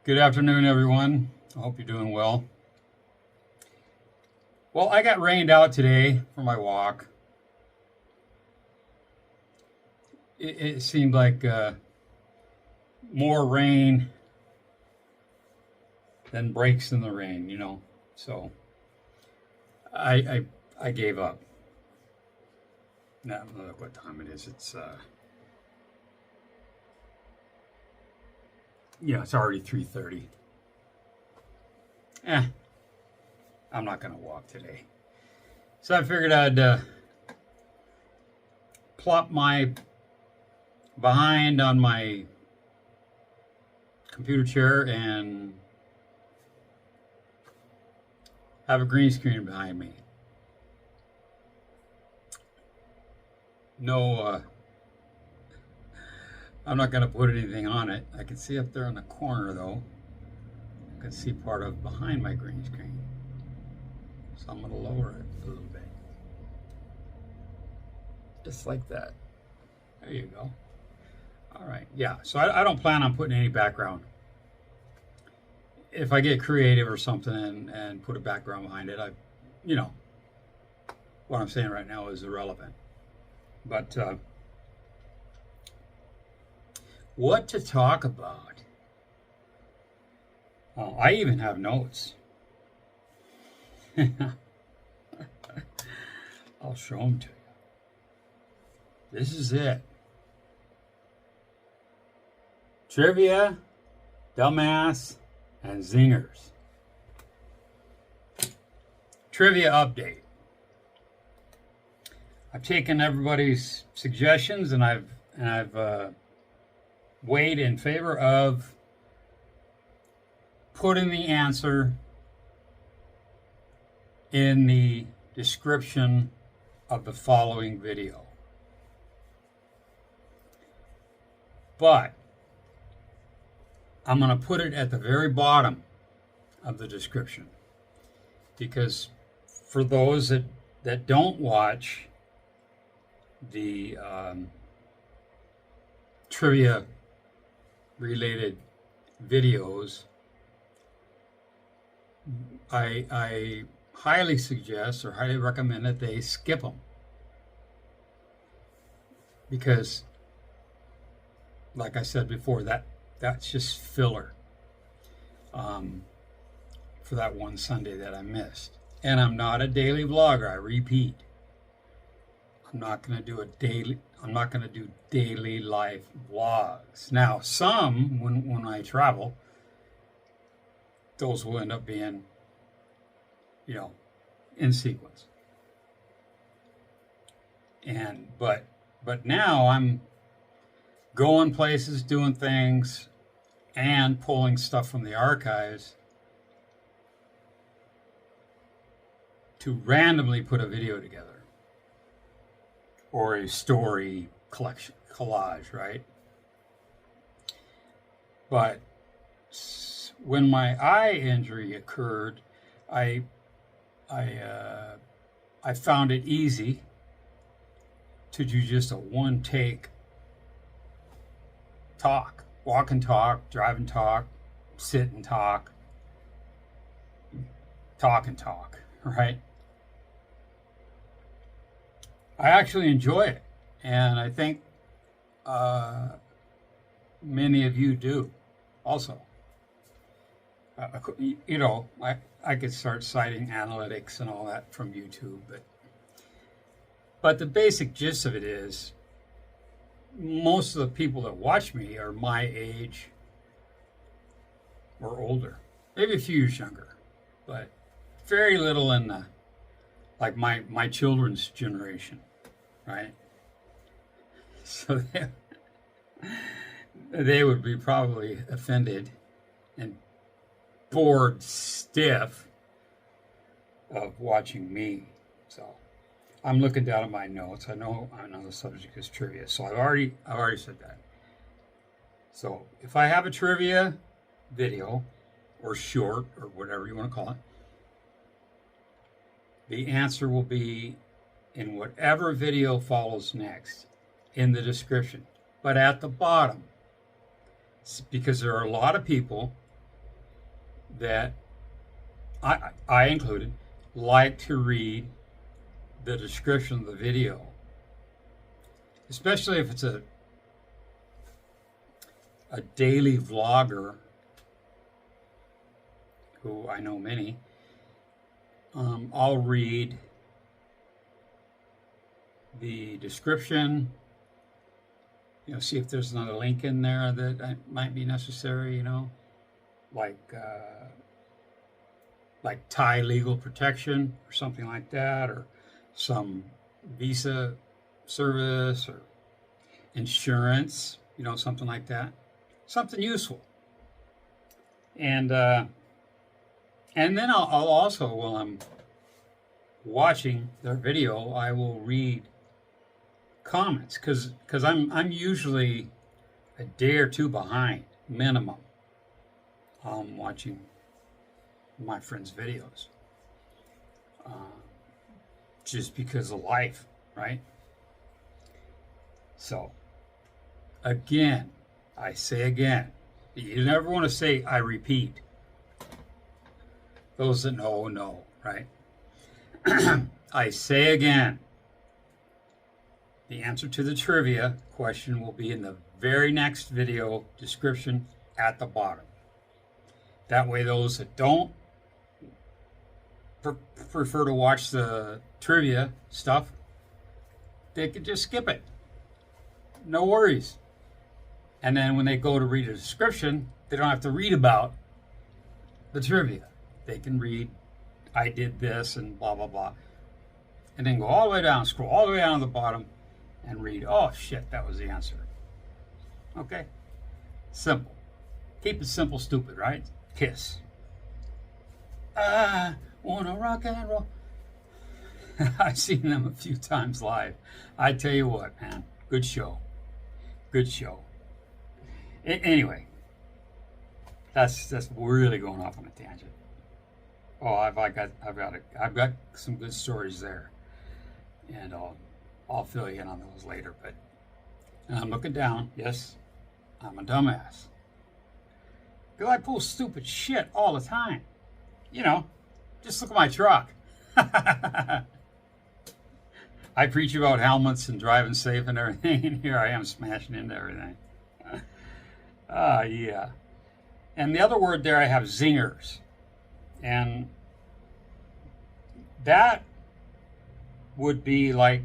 Good afternoon, everyone. I hope you're doing well. Well, I got rained out today for my walk. It seemed like more rain than breaks in the rain, you know. So I gave up. Now look what time it is. It's it's already 3:30. I'm not gonna walk today. So I figured I'd plop my behind on my computer chair and have a green screen behind me. No, I'm not going to put anything on it. I can see up there in the corner, though. I can see part of behind my green screen. So I'm going to lower it a little bit. Just like that. There you go. All right, yeah. So I don't plan on putting any background. If I get creative or something and put a background behind it, what I'm saying right now is irrelevant. But what to talk about? Oh, I even have notes. I'll show them to you. This is it. Trivia, dumbass, and zingers. Trivia update. I've taken everybody's suggestions and I've weighed in favor of putting the answer in the description of the following video. But I'm going to put it at the very bottom of the description because for those that don't watch the trivia related videos, I highly suggest or highly recommend that they skip them because, like I said before, that's just filler for that one Sunday that I missed. And I'm not a daily vlogger. I repeat, I'm not going to do daily life vlogs. Now, some when I travel, those will end up being, in sequence. But now I'm going places, doing things, and pulling stuff from the archives to randomly put a video together or a story collection, collage, right? But when my eye injury occurred, I found it easy to do just a one-take talk. Walk and talk, drive and talk, sit and talk and talk, right? I actually enjoy it, and I think many of you do also. I could start citing analytics and all that from YouTube, but the basic gist of it is most of the people that watch me are my age or older, maybe a few years younger, but very little in the, like my children's generation, right? So they would be probably offended and bored stiff of watching me. So I'm looking down at my notes. I know the subject is trivia, so I've already said that. So if I have a trivia video or short or whatever you want to call it, the answer will be in whatever video follows next in the description, but at the bottom, because there are a lot of people that I included like to read the description of the video, especially if it's a daily vlogger, who I know many. I'll read the description, see if there's another link in there that might be necessary, like Thai legal protection or something like that, or some visa service or insurance, something like that, something useful. And then I'll also, while I'm watching their video, I will read comments, because I'm usually a day or two behind minimum watching my friends' videos, just because of life, right? So again, I say again, you never want to say I repeat. Those that know, right? I say again, the answer to the trivia question will be in the very next video description at the bottom. That way those that don't prefer to watch the trivia stuff, they could just skip it. No worries. And then when they go to read a description, they don't have to read about the trivia. They can read, I did this and blah, blah, blah. And then go all the way down, scroll all the way down to the bottom and read, oh shit, that was the answer. Okay? Simple. Keep it simple, stupid, right? Kiss. I wanna rock and roll. I've seen them a few times live. I tell you what, man, good show. Good show. Anyway, that's really going off on a tangent. Oh, I've got some good stories there, and I'll fill you in on those later. But I'm looking down. Yes, I'm a dumbass, because I pull stupid shit all the time. Just look at my truck. I preach about helmets and driving safe and everything, and here I am smashing into everything. Yeah. And the other word there, I have zingers. And that would be like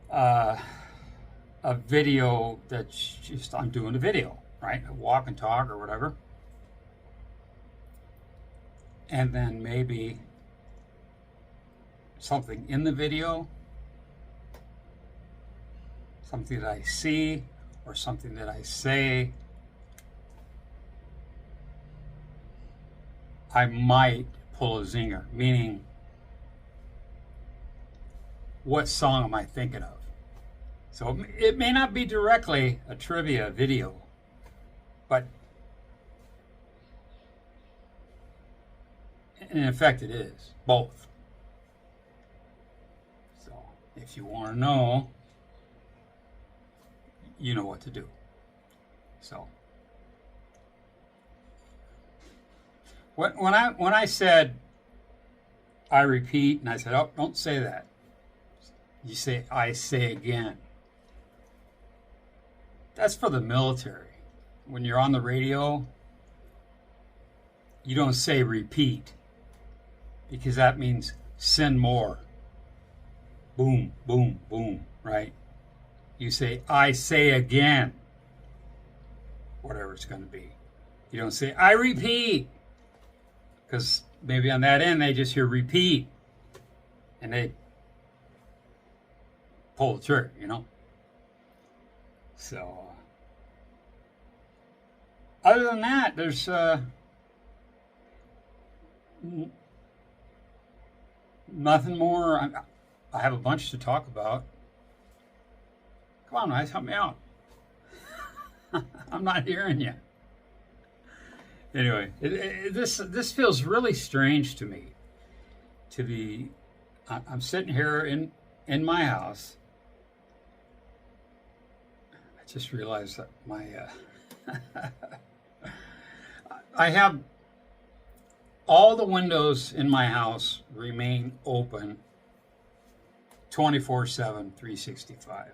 a video that's just, I'm doing a video, right? A walk and talk or whatever. And then maybe something in the video, something that I see or something that I say, I might pull a zinger, meaning what song am I thinking of? So it may not be directly a trivia video, but in effect it is, both. So if you want to know, you know what to do. So when I said I repeat, and I said, oh, don't say that. You say, I say again. That's for the military. When you're on the radio, you don't say repeat, because that means send more. Boom, boom, boom, right? You say, I say again, whatever it's going to be. You don't say, I repeat, because maybe on that end they just hear repeat and they pull the trigger, So, other than that, there's nothing more. I have a bunch to talk about. Come on, guys, help me out. I'm not hearing you. Anyway, this feels really strange to me. I'm sitting here in my house. I just realized that I have all the windows in my house remain open 24/7, 365.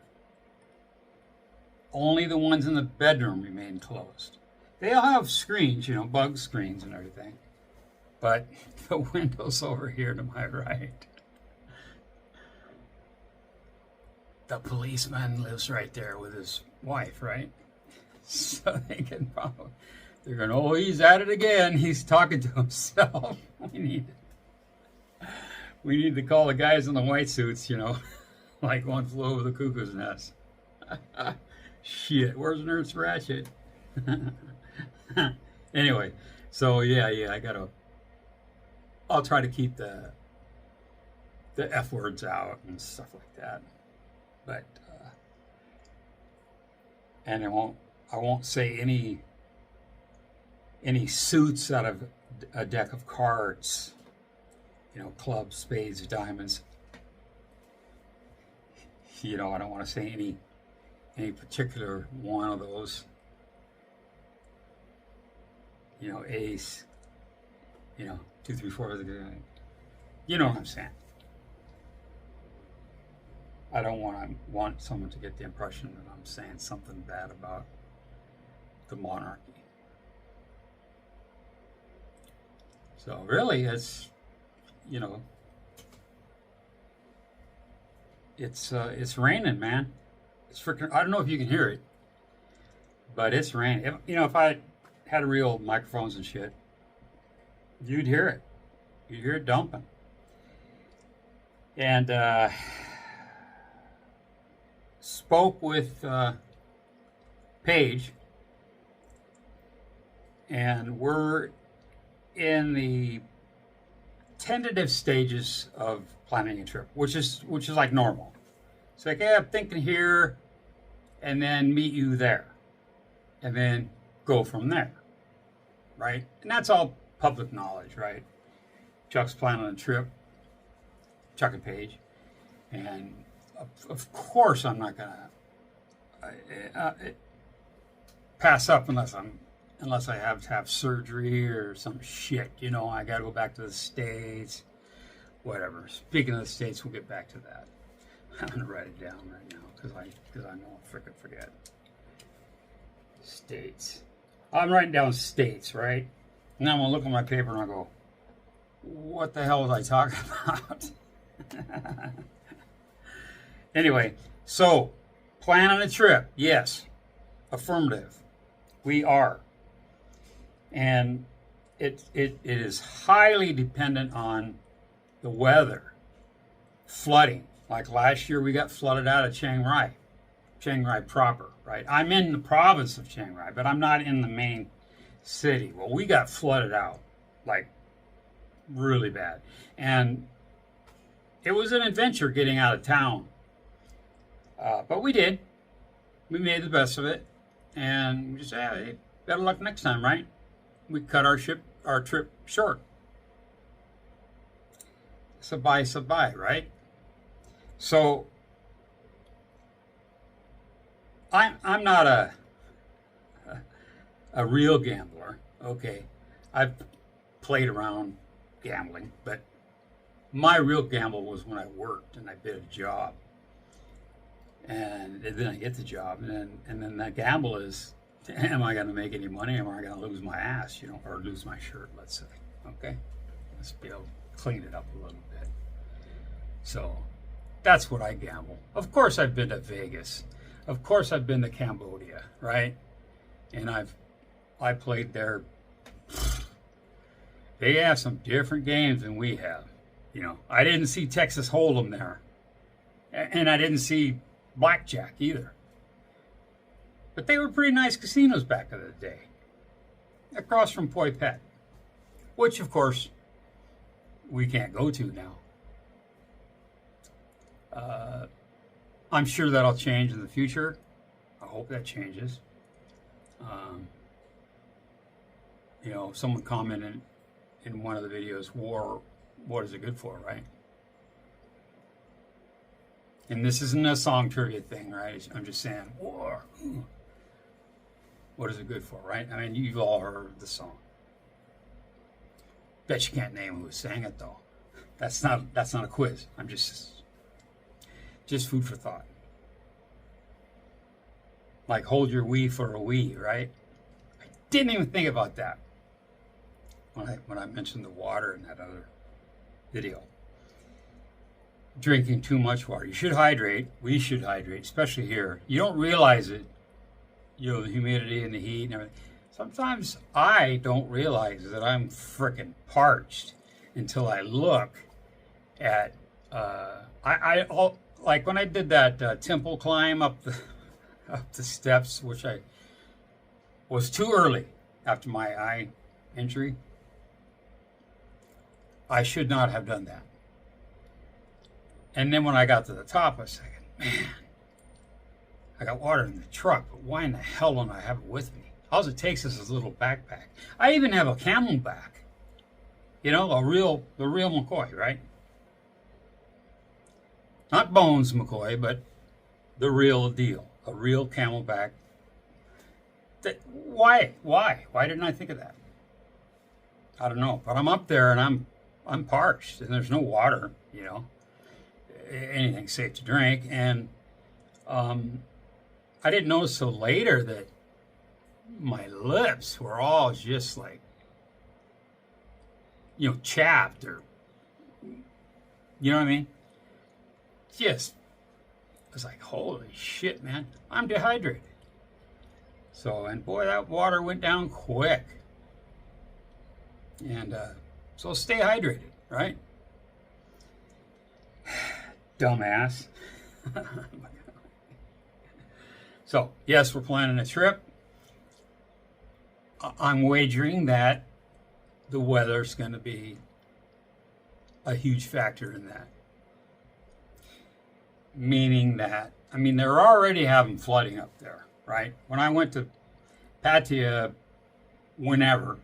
Only the ones in the bedroom remain closed. They all have screens, bug screens and everything. But the windows over here to my right, the policeman lives right there with his wife, right? So they're going, oh, he's at it again. He's talking to himself. We need to call the guys in the white suits, like One Flew Over the Cuckoo's Nest. Shit, where's Nurse Ratchet? Anyway, so yeah, I'll try to keep the F words out and stuff like that. But and I won't say any suits out of a deck of cards, clubs, spades, diamonds. I don't want to say any particular one of those. Ace, 2, 3, 4. You know what I'm saying. I don't want someone to get the impression that I'm saying something bad about the monarchy. So really, it's it's raining, man. It's freaking. I don't know if you can hear it, but it's raining. If I had real microphones and shit, you'd hear it. You'd hear it dumping. And spoke with Paige, and we're in the tentative stages of planning a trip, which is like normal. It's like, I'm thinking here, and then meet you there, and then go from there, right? And that's all public knowledge, right? Chuck's planning a trip, Chuck and Paige, and of course I'm not gonna pass up unless I have to have surgery or some shit. I gotta go back to the States, whatever. Speaking of the States, we'll get back to that. I'm gonna write it down right now because I know I'll frickin' forget. States. I'm writing down states, right? And then I'm gonna look at my paper and I go, what the hell was I talking about? Anyway, so planning a trip, yes, affirmative. We are. And it is highly dependent on the weather. Flooding. Like last year we got flooded out of Chiang Rai proper, right? I'm in the province of Chiang Rai, but I'm not in the main city. Well, we got flooded out, like really bad. And it was an adventure getting out of town. But we did. We made the best of it. And we just said, hey, better luck next time, right? We cut our trip short. Sabay, right? So I'm not a real gambler. Okay, I've played around gambling, but my real gamble was when I worked and I did a job, and then I get the job, and then that gamble is, am I going to make any money? Am I going to lose my ass, or lose my shirt? Let's say, okay, let's be able to clean it up a little bit. So that's what I gamble. Of course, I've been to Vegas. Of course, I've been to Cambodia, right? And I played there. They have some different games than we have. I didn't see Texas Hold'em there, and I didn't see blackjack either. But they were pretty nice casinos back in the day. Across from Poi Pet, which of course we can't go to now. I'm sure that'll change in the future. I hope that changes. You know, someone commented in one of the videos, war, what is it good for, right? And this isn't a song trivia thing, right? I'm just saying, war. What is it good for, right? I mean, you've all heard the song. Bet you can't name who sang it, though. That's not a quiz. I'm just food for thought. Like, hold your wee for a wee, right? I didn't even think about that when I mentioned the water in that other video. Drinking too much water. You should hydrate. We should hydrate, especially here. You don't realize it. You know, the humidity and the heat and everything. Sometimes I don't realize that I'm frickin' parched until I look at, like when I did that temple climb up the steps, which I was too early after my eye injury. I should not have done that. And then when I got to the top, I was thinking, man, I got water in the truck, but why in the hell don't I have it with me? All it takes is this little backpack. I even have a camelback. You know, the real McCoy, right? Not Bones McCoy, but the real deal. A real camelback. Why? Why didn't I think of that? I don't know. But I'm up there and I'm parched and there's no water, you know. Anything safe to drink. And I didn't notice till later that my lips were all just like, you know, chapped or, you know what I mean? Just, I was like, holy shit, man, I'm dehydrated. So, and boy, that water went down quick. And so stay hydrated, right? Dumbass. So, yes, we're planning a trip. I'm wagering that the weather's going to be a huge factor in that. Meaning that, I mean, they're already having flooding up there, right? When I went to Pattaya, whenever,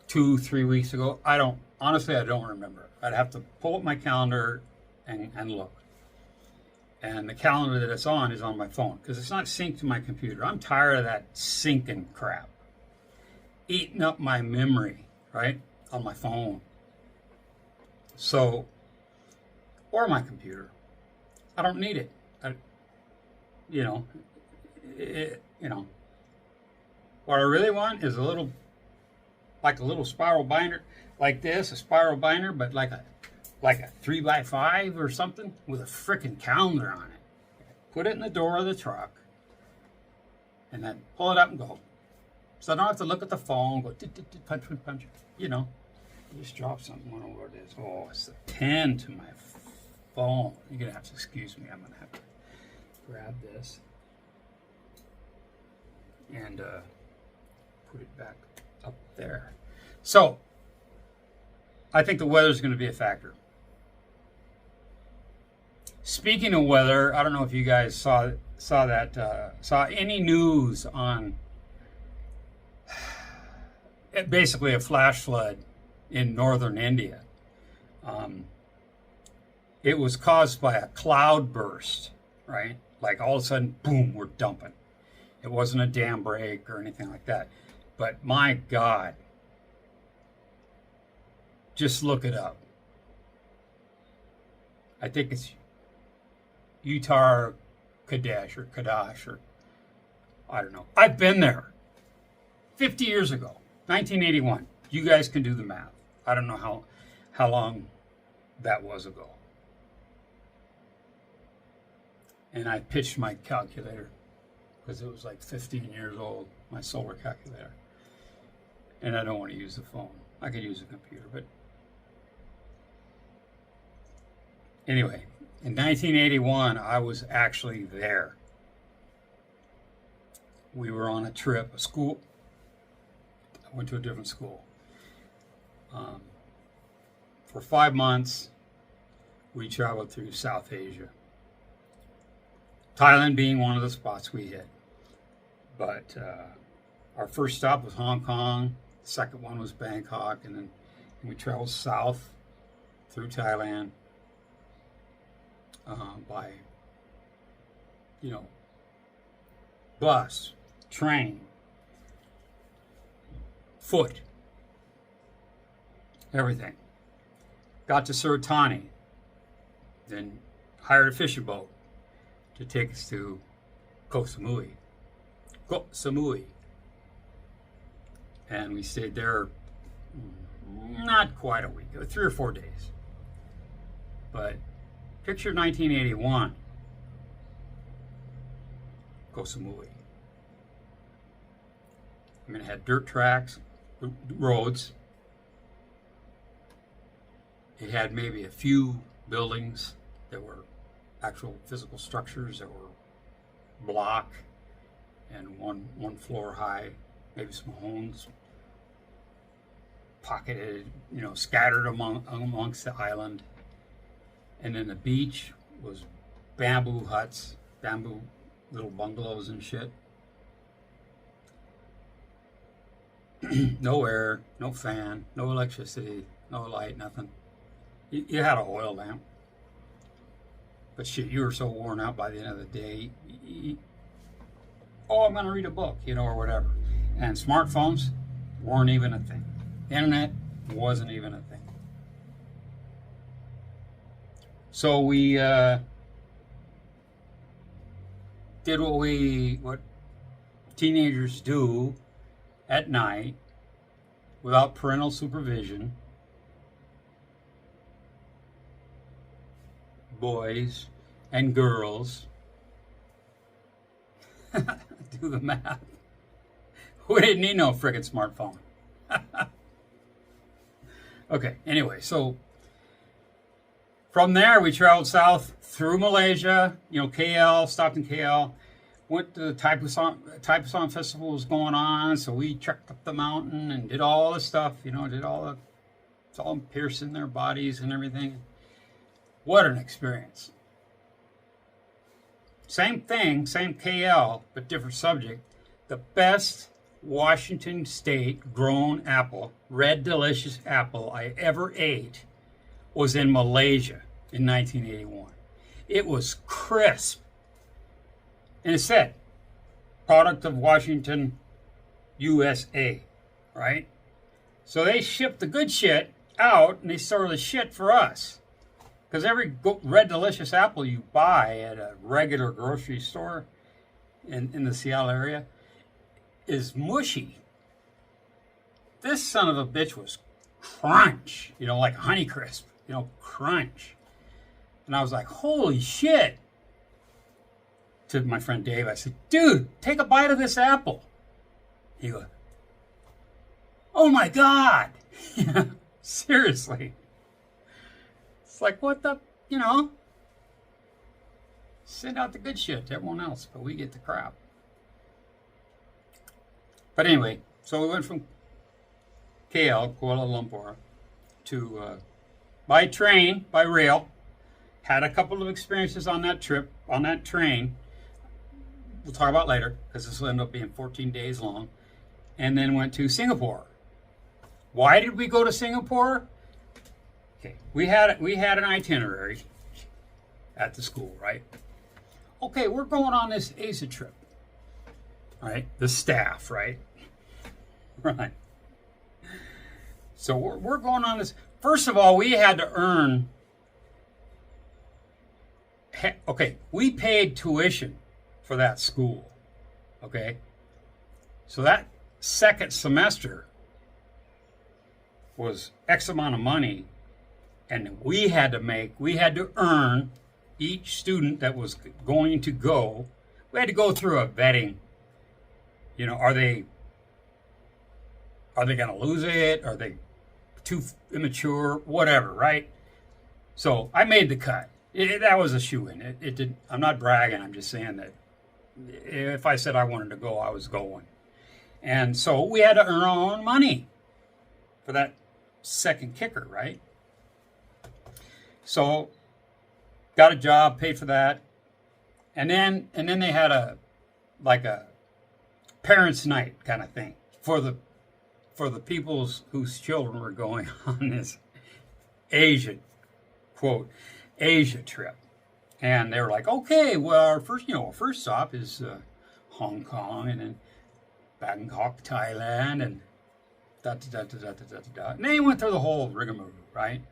2-3 weeks ago, I don't remember. I'd have to pull up my calendar and look. And the calendar that it's on is on my phone because it's not synced to my computer. I'm tired of that syncing crap. Eating up my memory, right? On my phone. So, or my computer. I don't need it. What I really want is a little spiral binder like this, a spiral binder, but like a 3x5 or something with a frickin' calendar on it. Put it in the door of the truck and then pull it up and go. So I don't have to look at the phone, go punch. You know, I just drop something. I don't know where it is. Oh, it's the 10 to my phone. You're going to have to excuse me. I'm going to have to grab this and put it back up there. So I think the weather's going to be a factor. Speaking of weather, I don't know if you guys saw any news on basically a flash flood in northern India. It was caused by a cloud burst, right? Like all of a sudden, boom, we're dumping. It wasn't a dam break or anything like that. But my God, just look it up. I think it's Uttar Pradesh or Kadash or I don't know. I've been there 50 years ago, 1981. You guys can do the math. I don't know how long that was ago. And I pitched my calculator because it was like 15 years old, my solar calculator. And I don't want to use the phone. I could use a computer, but anyway, in 1981, I was actually there. we were on a trip, a school. I went to a different school. For 5 months, we traveled through South Asia. Thailand being one of the spots we hit. But our first stop was Hong Kong. The second one was Bangkok. And then we traveled south through Thailand by, bus, train, foot, everything. Got to Suratani, then hired a fishing boat to take us to Koh Samui. Koh Samui. And we stayed there not quite a week, 3 or 4 days. But picture 1981, Koh Samui. I mean, it had dirt tracks, roads. It had maybe a few buildings that were actual physical structures that were block and one floor high, maybe some homes pocketed, scattered amongst the island. And then the beach was bamboo huts, bamboo little bungalows and shit. No air, no fan, no electricity, no light, nothing. You had an oil lamp. But shit, you were so worn out by the end of the day. I'm going to read a book, or whatever. And smartphones weren't even a thing. Internet wasn't even a thing. So we did what teenagers do at night without parental supervision. Boys and girls. Do the math. We didn't need no friggin' smartphone. Okay, anyway, so from there we traveled south through Malaysia, KL, stopped in KL, went to the Taipusan Festival was going on, so we trekked up the mountain and did all the stuff, it's all piercing their bodies and everything. What an experience. Same thing, same KL, but different subject. The best Washington State grown apple, red delicious apple I ever ate was in Malaysia in 1981. It was crisp. And it said, product of Washington, USA, right? So they shipped the good shit out and they store the shit for us. Because every red delicious apple you buy at a regular grocery store in the Seattle area is mushy. This son of a bitch was crunch, like Honeycrisp, crunch. And I was like, holy shit. To my friend Dave, I said, dude, take a bite of this apple. He goes, oh my God. Seriously. It's like, what the, send out the good shit to everyone else, but we get the crap. But anyway, so we went from KL, Kuala Lumpur, to by train, by rail. Had a couple of experiences on that trip, on that train. We'll talk about later, because this will end up being 14 days long. And then went to Singapore. Why did we go to Singapore? Okay, we had an itinerary at the school, right? Okay, we're going on this ASA trip, right? The staff, right? Right. So we're going on this. First of all, we had to earn. Okay, we paid tuition for that school. Okay, so that second semester was X amount of money. And we had to earn each student that was going to go. We had to go through a vetting. Are they going to lose it? Are they too immature? Whatever, right? So I made the cut. That was a shoo-in. It did. I'm not bragging. I'm just saying that if I said I wanted to go, I was going. And so we had to earn our own money for that second kicker, right? So got a job, paid for that. And then they had a parents' night kind of thing for the peoples children were going on this Asia, quote, Asia trip. And they were like, okay, well, our first stop is Hong Kong, and then Bangkok, Thailand, and da. And they went through the whole rigmarole, right?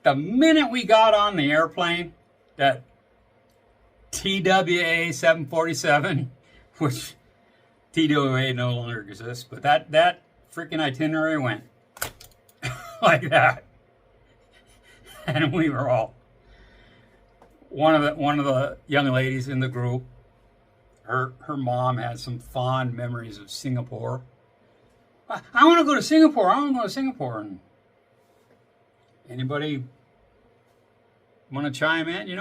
The minute we got on the airplane, that TWA 747, which TWA no longer exists, but that freaking itinerary went like that. And we were all, one of the young ladies in the group, her mom had some fond memories of Singapore. I want to go to Singapore. And anybody want to chime in,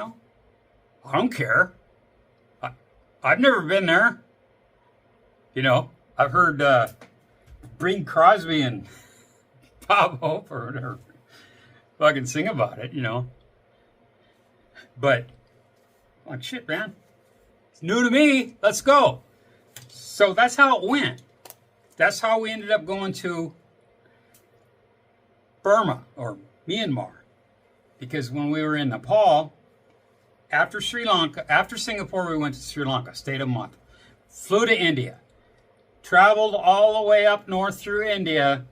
I don't care. I've never been there. I've heard Bing Crosby and Bob Hope or whatever fucking sing about it, But, like, shit, man. It's new to me. Let's go. So that's how it went. That's how we ended up going to Burma or Myanmar. Because when we were in Nepal, after Singapore, we went to Sri Lanka, stayed a month. Flew to India. Traveled all the way up north through India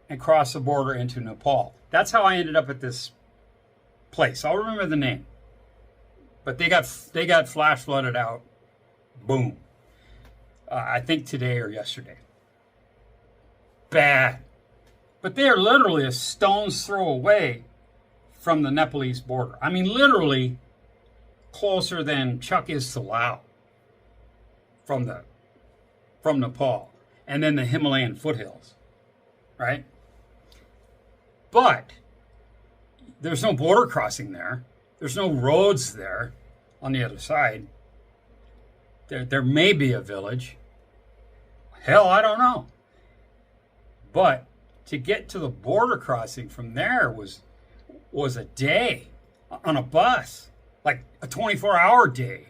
and crossed the border into Nepal. That's how I ended up at this place. I'll remember the name. But they got flash flooded out. Boom. I think today or yesterday. Bad. But they are literally a stone's throw away from the Nepalese border. I mean, literally closer than Chuck is to Laos from Nepal. And then the Himalayan foothills. Right? But there's no border crossing there. There's no roads there on the other side. There may be a village. Hell, I don't know. But to get to the border crossing from there was a day on a bus, like a 24-hour day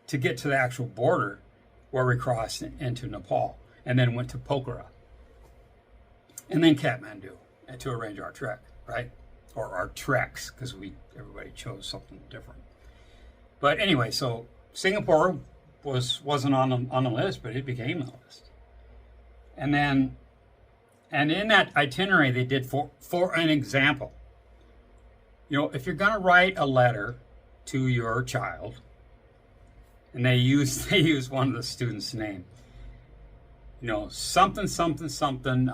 to get to the actual border where we crossed into Nepal and then went to Pokhara and then Kathmandu to arrange our trek, right? Or our treks, because everybody chose something different. But anyway, so Singapore wasn't on the list, but it became the list. And in that itinerary they did for an example. If you're gonna write a letter to your child, and they use one of the students' name, something,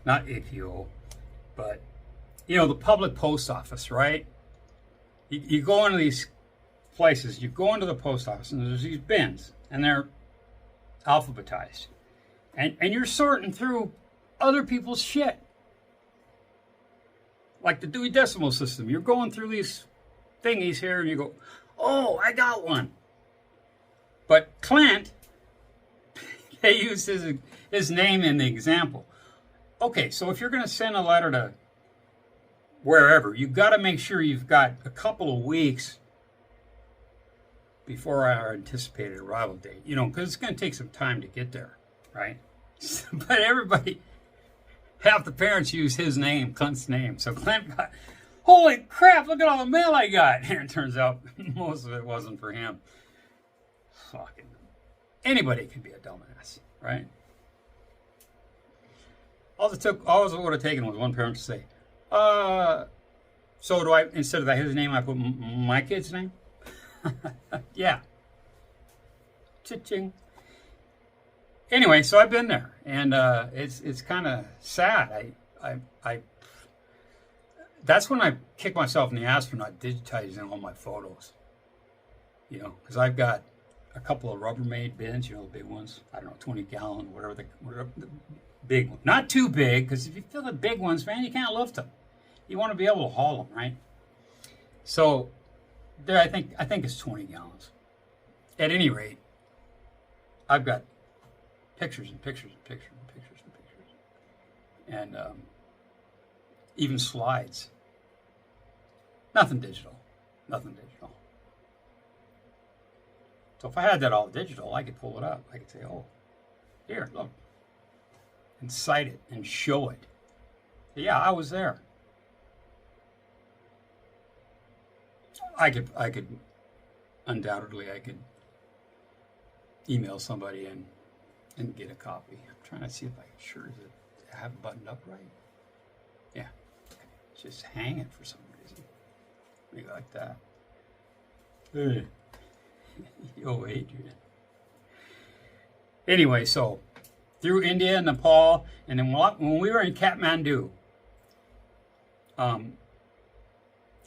not IPO, but the public post office, right? You go into these places, you go into the post office, and there's these bins, and they're alphabetized. And you're sorting through other people's shit. Like the Dewey Decimal System. You're going through these thingies here, and you go, oh, I got one. But Clint, they use his name in the example. Okay, so if you're going to send a letter to wherever, you've got to make sure you've got a couple of weeks before our anticipated arrival date, because it's going to take some time to get there, right? But half the parents use his name, Clint's name. So Clint got, holy crap, look at all the mail I got. And it turns out most of it wasn't for him. Fucking anybody can be a dumbass, right? All it would have taken was one parent to say, so do I, instead of his name, I put my kid's name? Yeah. Cha-ching. Anyway, so I've been there, and it's kind of sad. I that's when I kick myself in the ass for not digitizing all my photos. Because I've got a couple of Rubbermaid bins, the big ones. I don't know, 20-gallon, whatever the big one. Not too big, because if you fill the big ones, man, you can't lift them. You want to be able to haul them, right? So I think it's 20 gallons. At any rate, I've got pictures and pictures and pictures and pictures and pictures, and even slides. Nothing digital. Nothing digital. So if I had that all digital, I could pull it up. I could say, oh, here, look. And cite it and show it. Yeah, I was there. I could undoubtedly, I could email somebody and get a copy. I'm trying to see if I can sure is it have it buttoned up right. Yeah. It's just hanging for some reason. Maybe like that. Hey. Yo, Adrian. Anyway, so through India, Nepal, and then when we were in Kathmandu,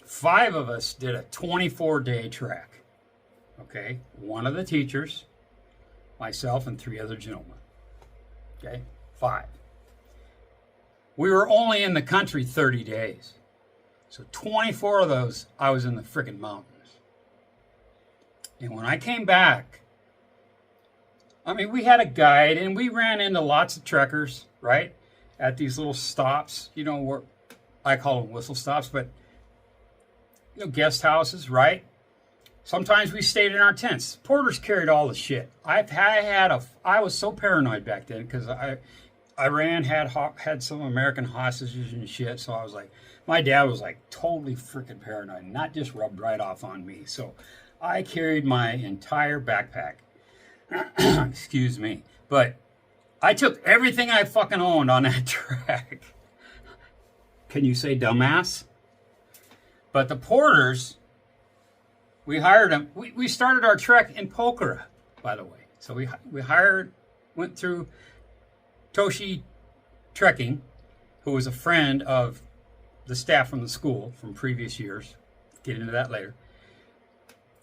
5 of us did a 24-day trek. Okay, one of the teachers, myself, and 3 other gentlemen. Okay, 5. We were only in the country 30 days. So 24 of those, I was in the frickin' mountains. And when I came back, I mean, we had a guide, and we ran into lots of trekkers, right? At these little stops, you know, where I call them whistle stops, but, you know, guest houses, right? Sometimes we stayed in our tents. Porters carried all the shit. I was so paranoid back then because Iran had some American hostages and shit. So I was like, my dad was like totally freaking paranoid, and that just rubbed right off on me. So I carried my entire backpack. Excuse me. But I took everything I fucking owned on that trek. Can you say dumbass? But the porters, we hired them. We started our trek in Pokhara, by the way. So we went through Toshi Trekking, who was a friend of the staff from the school from previous years. Get into that later.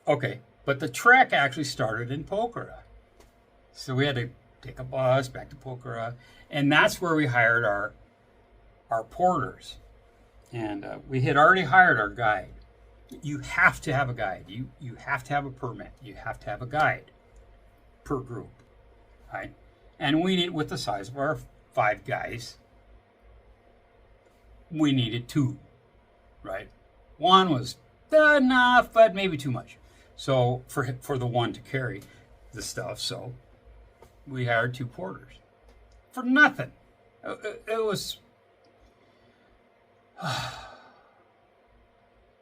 Okay, but the trek actually started in Pokhara. So we had to take a bus back to Pokhara, and that's where we hired our porters. And we had already hired our guide. You have to have a guide. You have to have a permit. You have to have a guide per group, right? And we need, with the size of our 5 guys, we needed 2, right? 1 was enough, but maybe too much. So for the 1 to carry the stuff, so we hired 2 porters for nothing. It was.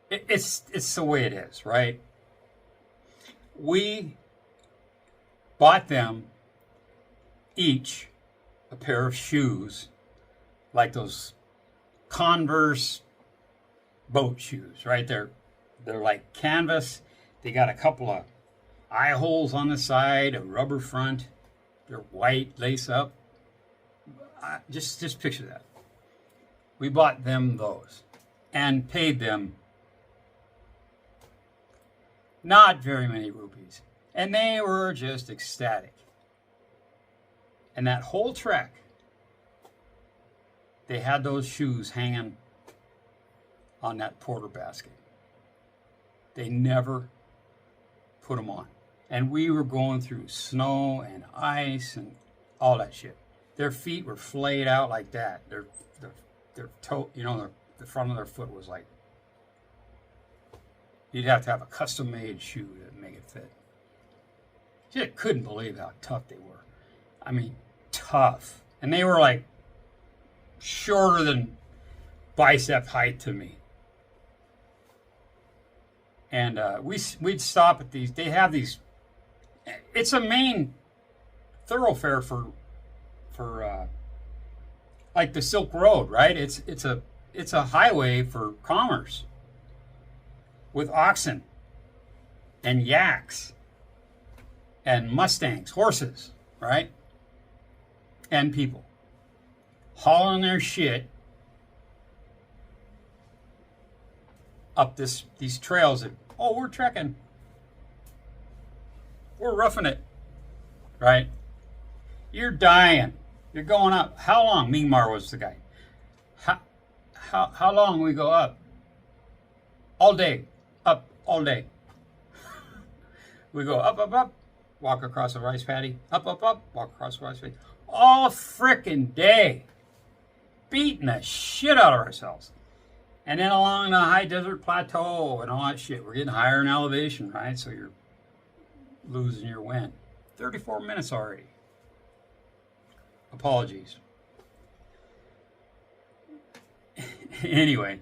It's the way it is, right? We bought them each a pair of shoes, like those Converse boat shoes, right? They're like canvas. They got a couple of eye holes on the side, a rubber front. They're white, lace up. Just picture that. We bought them those and paid them not very many rupees. And they were just ecstatic. And that whole trek, they had those shoes hanging on that porter basket. They never put them on. And we were going through snow and ice and all that shit. Their feet were flayed out like that. Their toe, you know, the front of their foot was like, you'd have to have a custom-made shoe to make it fit. Just couldn't believe how tough they were. I mean, tough. And they were like shorter than bicep height to me. And we'd stop at these. They have these. It's a main thoroughfare for like the Silk Road, right? It's a highway for commerce with oxen and yaks and mustangs, horses, right? And people hauling their shit up these trails that, oh, we're trekking. We're roughing it, right? You're dying. You're going up. How long? Mingmar was the guy. How long we go up? All day. Up all day. We go up, up, up, walk across a rice paddy, up, up, up, walk across a rice paddy. All frickin' day. Beating the shit out of ourselves. And then along the high desert plateau and all that shit. We're getting higher in elevation, right? So you're losing your wind. 34 minutes already. Apologies. Anyway,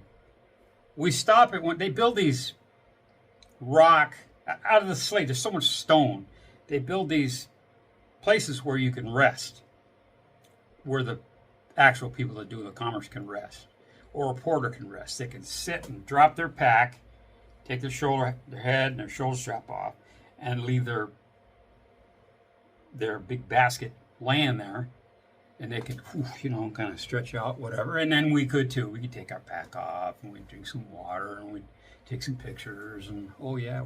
we stop at when they build these rock out of the slate. There's so much stone. They build these places where you can rest, where the actual people that do the commerce can rest, or a porter can rest. They can sit and drop their pack, take their head and their shoulder strap off, and leave their big basket laying there, and they can, kind of stretch out, whatever. And then we could too. We could take our pack off, and we'd drink some water, and we'd take some pictures, and oh yeah,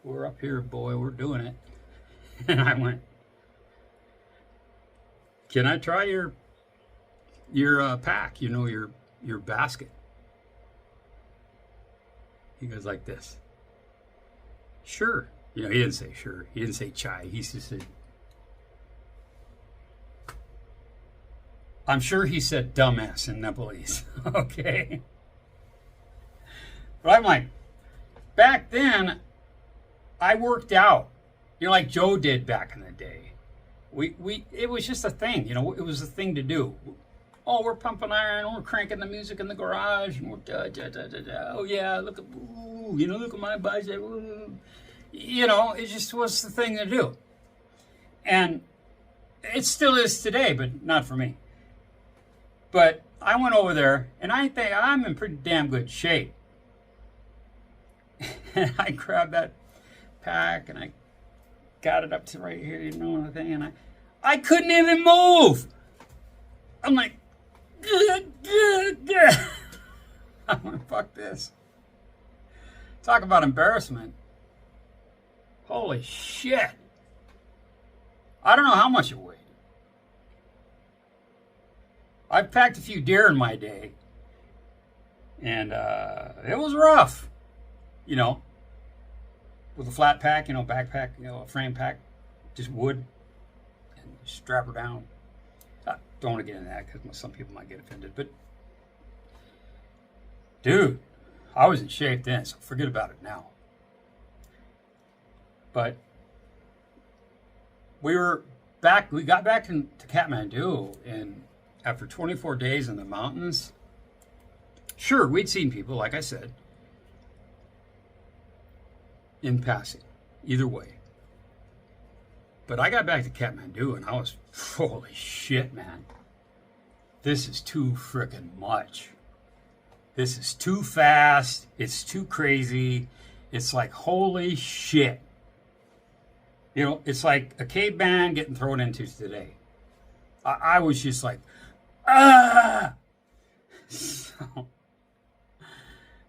we're up here, boy, we're doing it. And I went, can I try your pack, your basket? He goes like this. Sure. He didn't say sure. He didn't say chai. He just said, I'm sure he said dumbass in Nepalese. Okay. But I'm like, back then, I worked out, like Joe did back in the day. It was just a thing, it was a thing to do. Oh, we're pumping iron, we're cranking the music in the garage, and we're oh yeah, look at my bicep. Ooh. It just was the thing to do. And it still is today, but not for me. But I went over there, and I think I'm in pretty damn good shape. And I grabbed that pack, and I got it up to right here, the thing, and I couldn't even move. I'm like, I'm like, fuck this. Talk about embarrassment. Holy shit. I don't know how much it weighed. I've packed a few deer in my day, and it was rough, with a flat pack, backpack, a frame pack, just wood, and strap her down. I don't want to get into that because some people might get offended, but dude, I was in shape then, so forget about it now. But we got back to Kathmandu, and after 24 days in the mountains, sure, we'd seen people, like I said, in passing, either way. But I got back to Kathmandu, and I was, holy shit, man. This is too frickin' much. This is too fast. It's too crazy. It's like, holy shit. It's like a caveman getting thrown into today. I was just like, ah!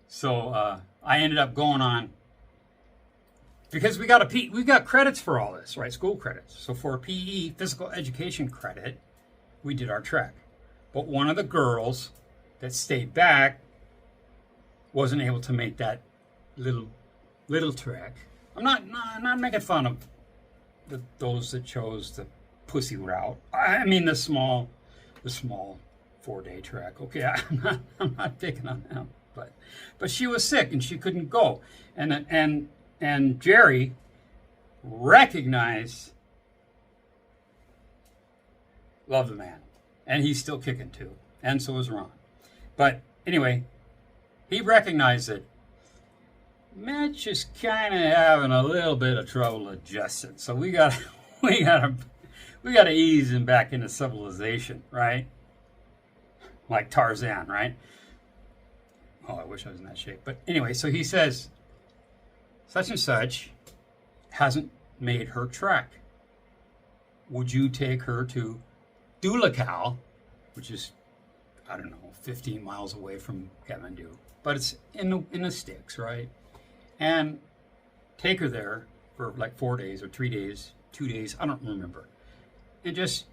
So I ended up going on, because we got credits for all this, right? School credits. So for PE, physical education credit, we did our trek. But one of the girls that stayed back wasn't able to make that little trek. I'm not making fun of those that chose the pussy route. I mean the small 4-day trek. Okay, I'm not picking on them, but she was sick and she couldn't go, and Jerry recognized, love the man, and he's still kicking too, and so is Ron. But anyway, he recognized that Matt's just kind of having a little bit of trouble adjusting, so we got to ease him back into civilization, right? Like Tarzan, right? Oh, I wish I was in that shape. But anyway, so he says, such and such hasn't made her trek. Would you take her to Dulakal, which is, 15 miles away from Kathmandu, but it's in the sticks, right? And take her there for like 4 days or 3 days, 2 days, I don't remember, and just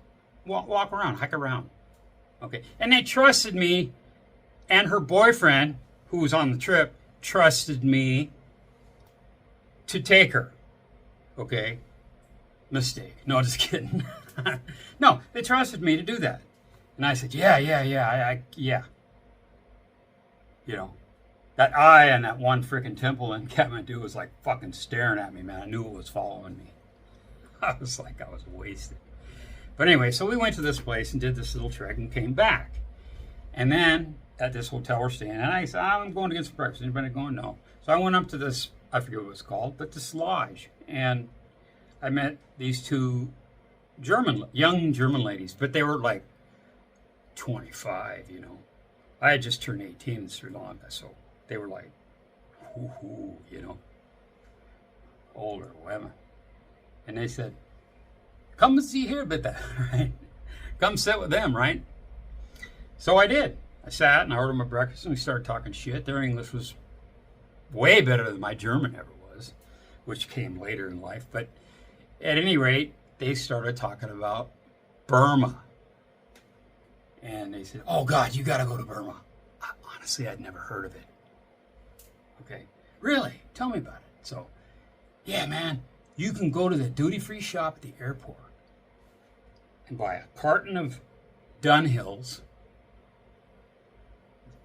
walk around, hike around. Okay, and they trusted me, and her boyfriend, who was on the trip, trusted me to take her. Okay? Mistake. No, just kidding. No, they trusted me to do that. And I said, yeah. Yeah. You know, that eye on that one freaking temple in Kathmandu was like fucking staring at me, man. I knew it was following me. I was like, I was wasted. But anyway, so we went to this place and did this little trek and came back. And then at this hotel we're staying, and I said, I'm going to get some breakfast. Anybody going? No. So I went up to this, I forget what it's called, but this lodge. And I met these two young German ladies, but they were like 25, you know. I had just turned 18 in Sri Lanka, so they were like, whoo, you know, older women. And they said, come and see here, Bita, right? Come sit with them, right? So I did. I sat and I ordered my breakfast and we started talking shit. Their English was way better than my German ever was, which came later in life. But at any rate, they started talking about Burma. And they said, oh God, you got to go to Burma. Honestly, I'd never heard of it. Okay. Really? Tell me about it. So, yeah, man, you can go to the duty-free shop at the airport and buy a carton of Dunhills,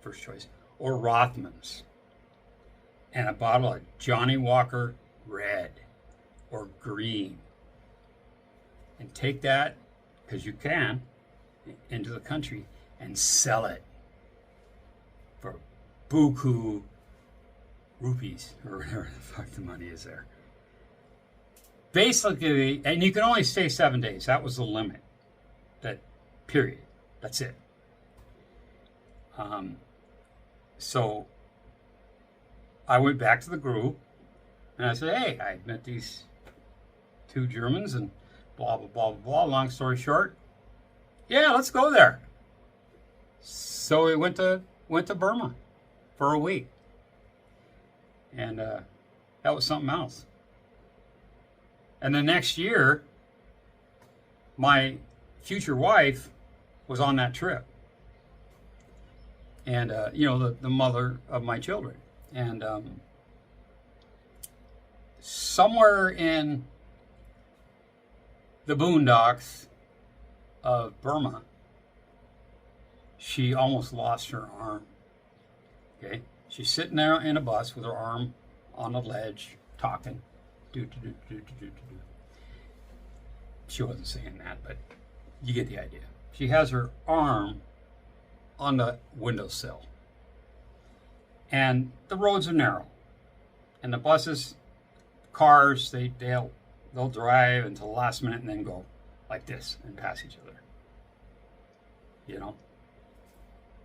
first choice, or Rothmans, and a bottle of Johnny Walker Red or Green. And take that, because you can, into the country and sell it for buku rupees, or whatever the fuck the money is there. Basically, and you can only stay 7 days. That was the limit. That period. That's it. So I went back to the group and I said, hey, I met these two Germans and blah, blah, blah, blah. Long story short, yeah, let's go there. So we went to Burma for a week. And that was something else. And the next year, my future wife was on that trip. And, you know, the mother of my children. And somewhere in the boondocks of Burma, she almost lost her arm. Okay? She's sitting there in a bus with her arm on the ledge, talking. She wasn't saying that, but you get the idea. She has her arm on the windowsill. And the roads are narrow. And the buses, cars, they'll drive until the last minute and then go like this and pass each other. You know?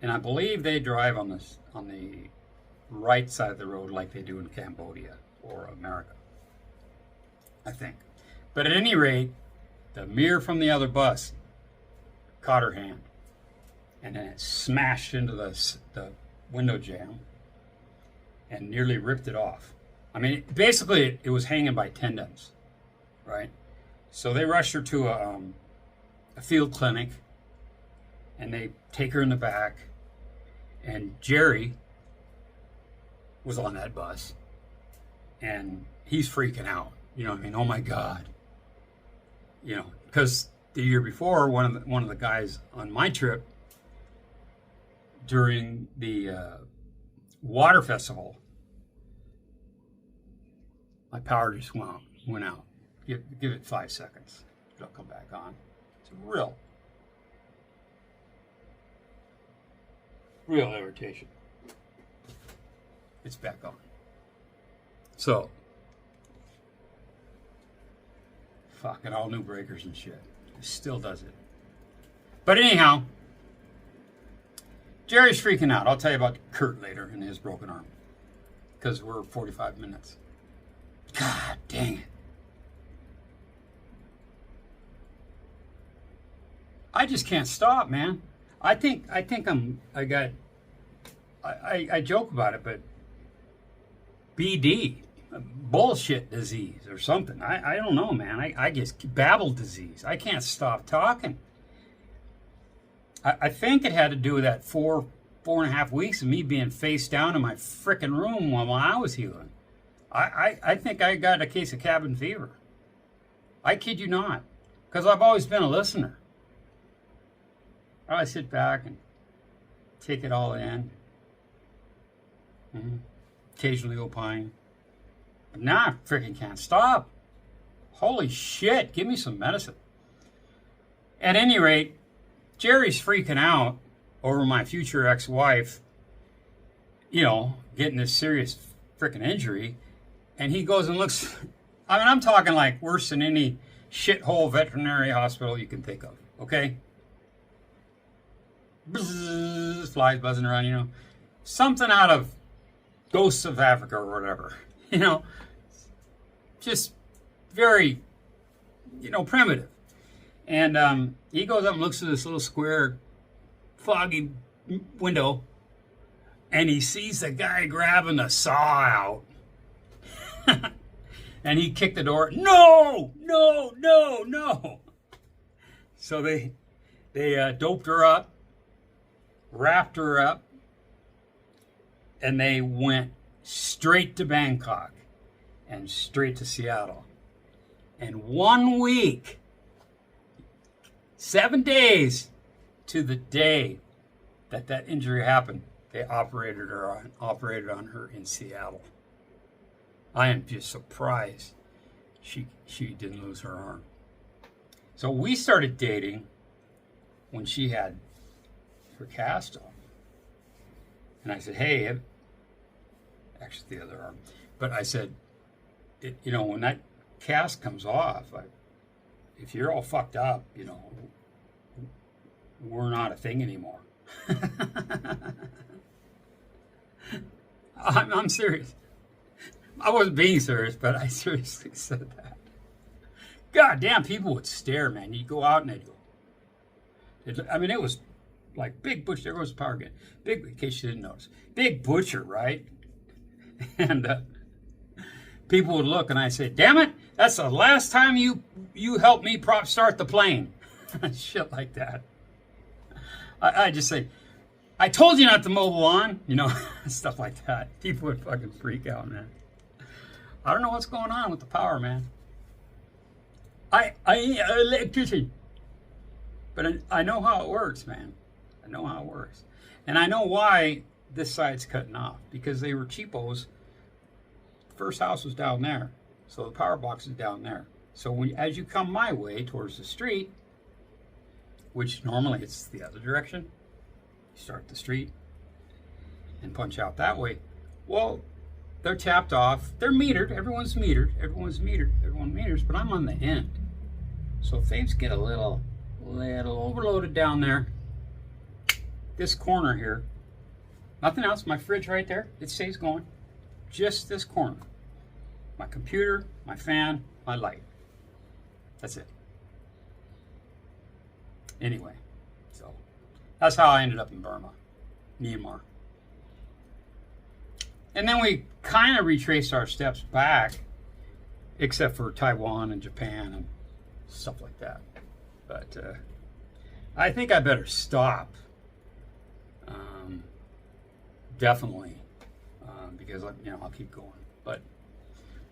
And I believe they drive on the right side of the road like they do in Cambodia or America. I think. But at any rate, the mirror from the other bus caught her hand. And then it smashed into the window jamb and nearly ripped it off. I mean, basically, it was hanging by tendons, right? So they rushed her to a field clinic, and they take her in the back, and Jerry was on that bus, and he's freaking out. You know what I mean? Oh my God. You know, because the year before, one of the guys on my trip during the water festival, my power just went out. Give it 5 seconds. It'll come back on. It's real irritation. It's back on. So, fucking all new breakers and shit. It still does it. But anyhow, Jerry's freaking out. I'll tell you about Kurt later and his broken arm. Because we're 45 minutes. God dang it. I just can't stop, man. I joke about it, but BD, bullshit disease or something. I don't know, man. I just babble disease. I can't stop talking. I think it had to do with that 4.5 weeks of me being face down in my frickin' room while I was healing. I think I got a case of cabin fever. I kid you not, because I've always been a listener. I sit back and take it all in. Occasionally opine. But now I freaking can't stop. Holy shit, give me some medicine. At any rate, Jerry's freaking out over my future ex-wife, you know, getting this serious freaking injury. And he goes and looks, I mean, I'm talking like worse than any shithole veterinary hospital you can think of, okay? Bzzz, flies buzzing around, you know. Something out of Ghosts of Africa or whatever, you know. Just very, you know, primitive. And he goes up and looks at this little square, foggy window, and he sees the guy grabbing the saw out. And he kicked the door. No, no, no, no. So they doped her up, wrapped her up, and they went straight to Bangkok and straight to Seattle. And 1 week, 7 days to the day that injury happened, they operated on her in Seattle. I am just surprised she didn't lose her arm. So we started dating when she had her cast on. And I said, hey, actually the other arm, but I said, you know, when that cast comes off, if you're all fucked up, you know, we're not a thing anymore. I'm serious. I wasn't being serious, but I seriously said that. God damn, people would stare, man. You'd go out and they'd go. I mean, it was like Big Butcher. There goes the power again. Big, in case you didn't notice. Big Butcher, right? And people would look, and I say, damn it, that's the last time you helped me prop start the plane. Shit like that. I just say, I told you not to mobile on, you know, stuff like that. People would fucking freak out, man. I don't know what's going on with the power, man. I electrician. But I know how it works, man. I know how it works. And I know why this side's cutting off. Because they were cheapos. The first house was down there. So the power box is down there. So as you come my way towards the street, which normally it's the other direction, you start the street and punch out that way. Well, they're tapped off. They're metered. Everyone's metered. Everyone meters, but I'm on the end. So if things get a little overloaded down there, this corner here, nothing else, my fridge right there, it stays going. Just this corner. My computer, my fan, my light. That's it. Anyway, so that's how I ended up in Burma, Myanmar. And then we kind of retraced our steps back, except for Taiwan and Japan and stuff like that. But I think I better stop. Definitely, because I'll keep going. But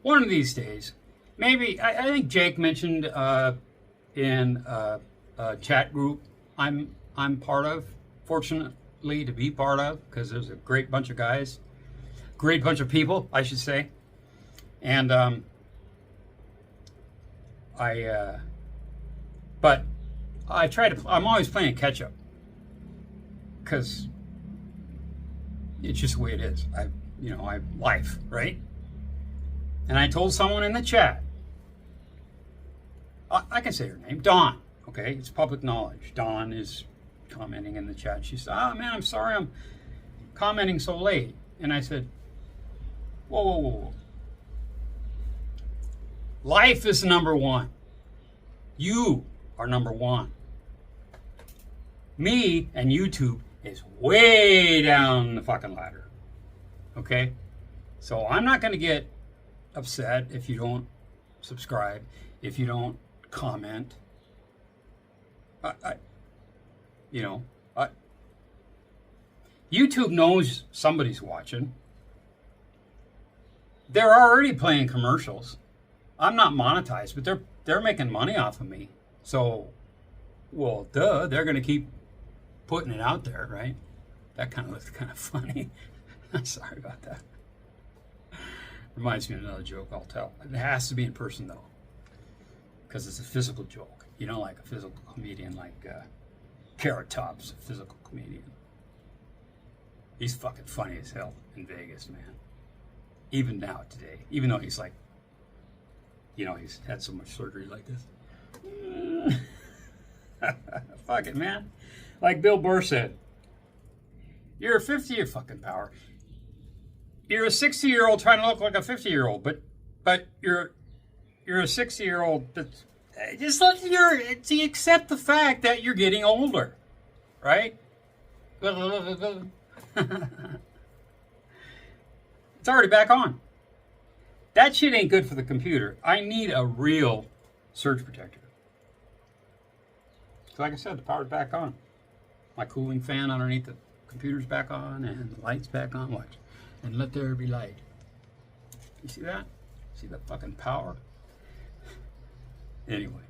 one of these days, maybe I think Jake mentioned in a chat group I'm part of, fortunately to be part of, because there's a great bunch of guys, great bunch of people, I should say, and but I try to. I'm always playing catch up because it's just the way it is. I life, right? And I told someone in the chat, I can say her name, Dawn. Okay, it's public knowledge. Dawn is commenting in the chat. She said, "Oh man, I'm sorry, I'm commenting so late." And I said, "Whoa. Life is number one. You are number one. Me and YouTube is way down the fucking ladder. Okay? So I'm not going to get upset if you don't subscribe, if you don't comment. YouTube knows somebody's watching. They're already playing commercials. I'm not monetized, but they're they're making money off of me. So, well, duh, they're going to keep putting it out there, right? That kind of looks kind of funny. Sorry about that. Reminds me of another joke I'll tell. It has to be in person, though, because it's a physical joke. You know, like a physical comedian like Carrot Top's a physical comedian. He's fucking funny as hell in Vegas, man. Even now, today. Even though he's like, you know, he's had so much surgery like this. Fuck it, man. Like Bill Burr said, you're a 50-year fucking power. You're a 60-year-old trying to look like a 50-year-old, but you're a 60-year-old that's just let you accept the fact that you're getting older, right? It's already back on. That shit ain't good for the computer. I need a real surge protector. So like I said, the power's back on. My cooling fan underneath the computer's back on, and the light's back on. Watch. And let there be light. You see that? See the fucking power? Anyway,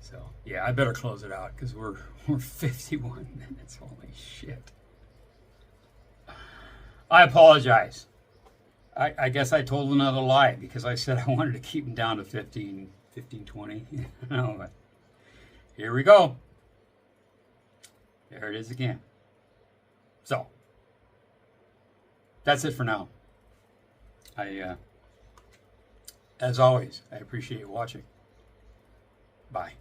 so yeah, I better close it out because we're 51 minutes. Holy shit. I apologize. I guess I told another lie because I said I wanted to keep them down to 15, 20. No, but here we go. There it is again. So, that's it for now. As always, I appreciate you watching. Bye.